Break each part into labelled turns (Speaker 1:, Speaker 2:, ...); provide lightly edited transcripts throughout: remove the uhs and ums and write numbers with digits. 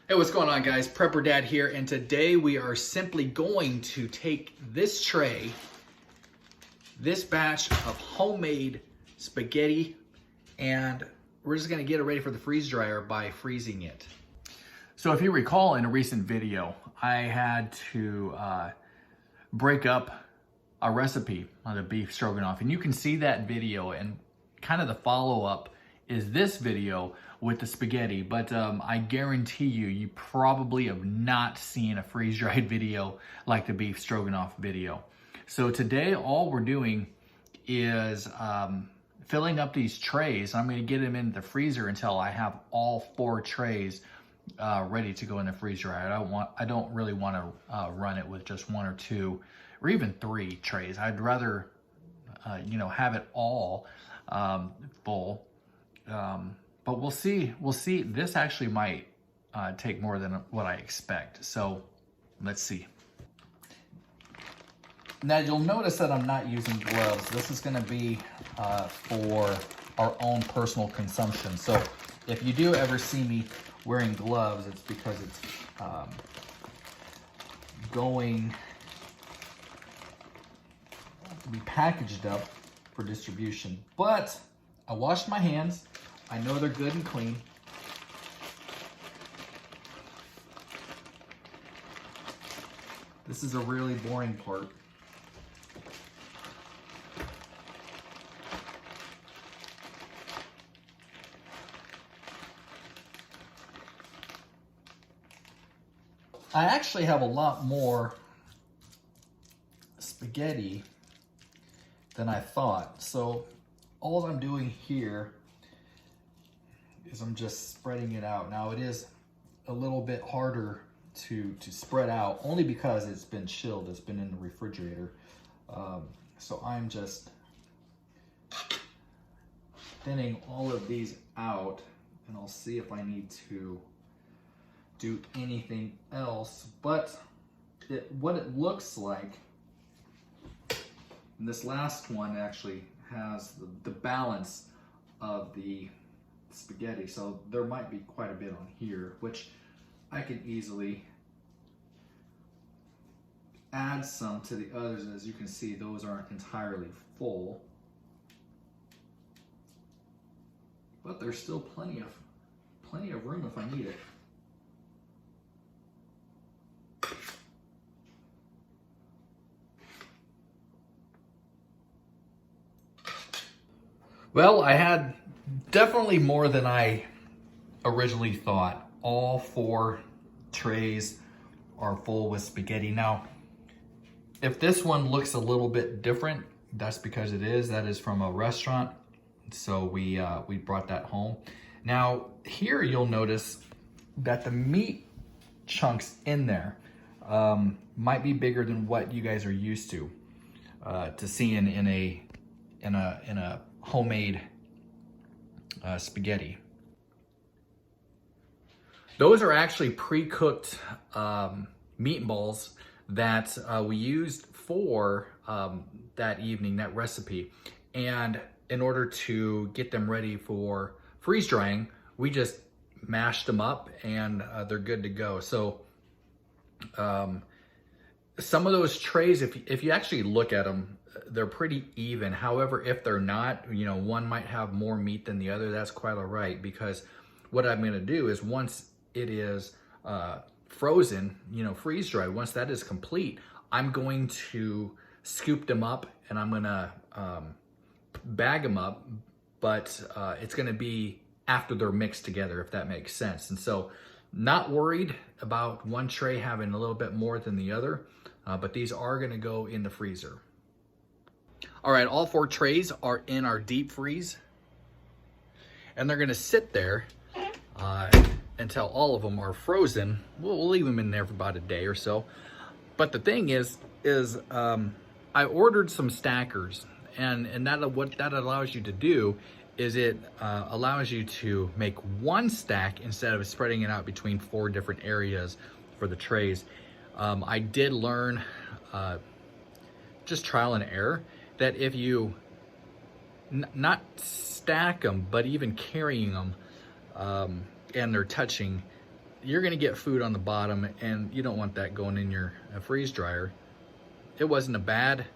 Speaker 1: Hey, what's going on, guys? Prepper Dad here, and today we are simply going to take this tray, this batch of homemade spaghetti, and we're just gonna get it ready for the freeze dryer by freezing it. So if you recall in a recent video, I had to break up a recipe on the beef stroganoff, and you can see that video, and kind of the follow-up is this video with the spaghetti, but I guarantee you probably have not seen a freeze-dried video like the beef stroganoff video. So today, all we're doing is filling up these trays. I'm gonna get them in the freezer until I have all 4 trays ready to go in the freeze dryer. I don't really wanna run it with just 1 or 2, or even 3 trays. I'd rather, have it all full. But we'll see. This actually might take more than what I expect. So let's see. Now you'll notice that I'm not using gloves. This is gonna be for our own personal consumption. So if you do ever see me wearing gloves, it's because it's going to be packaged up for distribution. But I washed my hands. I know they're good and clean. This is a really boring part. I actually have a lot more spaghetti than I thought. So all I'm doing here is I'm just spreading it out. Now it is a little bit harder to spread out, only because it's been chilled, it's been in the refrigerator. So I'm just thinning all of these out, and I'll see if I need to do anything else. But what it looks like, and this last one actually has the balance of the spaghetti, so there might be quite a bit on here, which I can easily add some to the others. As you can see, those aren't entirely full, but there's still plenty of room if I need it. Well, I had definitely more than I originally thought. All 4 trays are full with spaghetti. Now, if this one looks a little bit different, that's because that is from a restaurant. So we brought that home. Now, here you'll notice that the meat chunks in there might be bigger than what you guys are used to seeing in a homemade spaghetti. Those are actually pre-cooked meatballs that we used for that evening, that recipe. And in order to get them ready for freeze drying, we just mashed them up, and they're good to go. So some of those trays, if you actually look at them, they're pretty even. However, if they're not, one might have more meat than the other. That's quite all right, because what I'm gonna do is, once it is frozen, freeze dried, once that is complete, I'm going to scoop them up and I'm gonna bag them up, but it's gonna be after they're mixed together, if that makes sense. And so, not worried about one tray having a little bit more than the other, but these are gonna go in the freezer. All right, all 4 trays are in our deep freeze, and they're gonna sit there until all of them are frozen. We'll leave them in there for about a day or so. But the thing is I ordered some stackers, and what that allows you to do is it allows you to make one stack instead of spreading it out between 4 different areas for the trays. I did learn, just trial and error, that if you not stack them, but even carrying them, and they're touching, you're gonna get food on the bottom, and you don't want that going in your freeze dryer. It wasn't a bad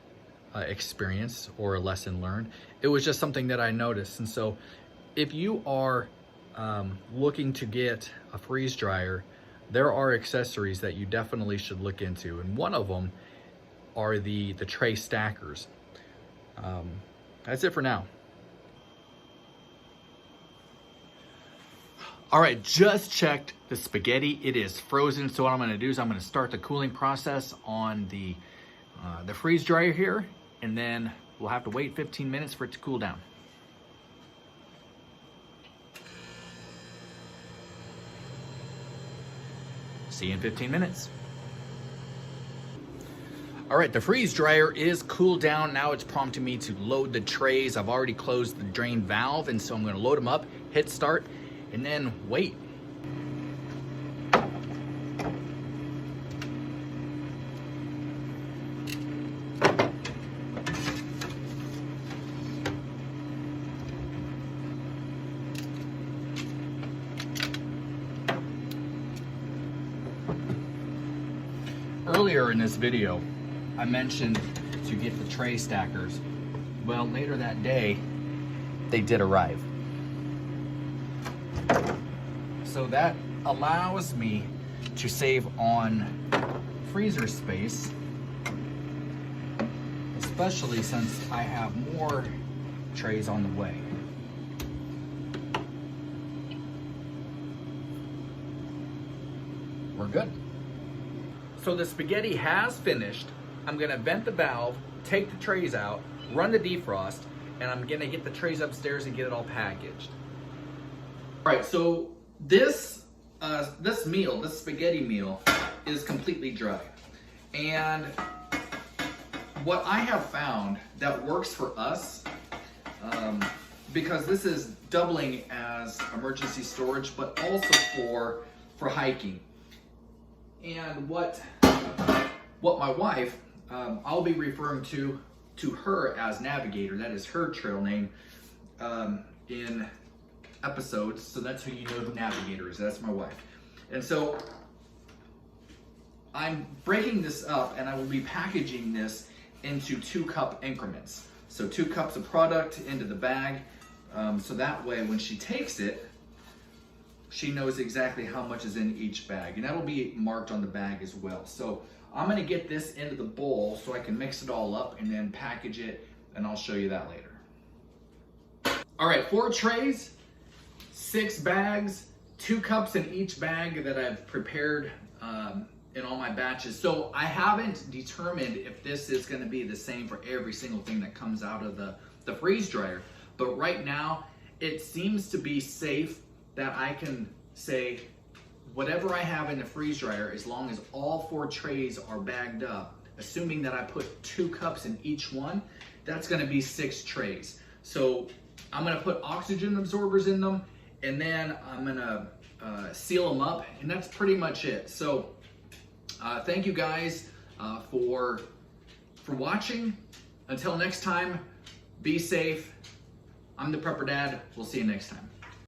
Speaker 1: experience or a lesson learned. It was just something that I noticed. And so if you are looking to get a freeze dryer, there are accessories that you definitely should look into. And one of them are the tray stackers. That's it for now. All right, just checked the spaghetti. It is frozen. So what I'm gonna do is I'm gonna start the cooling process on the freeze dryer here, and then we'll have to wait 15 minutes for it to cool down. See you in 15 minutes. All right, the freeze dryer is cooled down. Now it's prompting me to load the trays. I've already closed the drain valve, and so I'm gonna load them up, hit start, and then wait. Earlier in this video, I mentioned to get the tray stackers. Well, later that day, they did arrive. So that allows me to save on freezer space, especially since I have more trays on the way. We're good. So the spaghetti has finished. I'm gonna vent the valve, take the trays out, run the defrost, and I'm gonna get the trays upstairs and get it all packaged. All right, so this spaghetti meal is completely dry. And what I have found that works for us, because this is doubling as emergency storage, but also for hiking. And what my wife, I'll be referring to her as Navigator. That is her trail name in episodes. So that's who you know who Navigator is. That's my wife. And so I'm breaking this up, and I will be packaging this into 2-cup increments. So 2 cups of product into the bag. So that way when she takes it, she knows exactly how much is in each bag, and that'll be marked on the bag as well. So I'm gonna get this into the bowl so I can mix it all up and then package it, and I'll show you that later. All right, 4 trays, 6 bags, 2 cups in each bag that I've prepared in all my batches. So I haven't determined if this is gonna be the same for every single thing that comes out of the freeze dryer, but right now it seems to be safe that I can say whatever I have in the freeze dryer, as long as all 4 trays are bagged up, assuming that I put 2 cups in each one, that's gonna be 6 trays. So I'm gonna put oxygen absorbers in them, and then I'm gonna seal them up, and that's pretty much it. So thank you guys for watching. Until next time, be safe. I'm the Prepper Dad. We'll see you next time.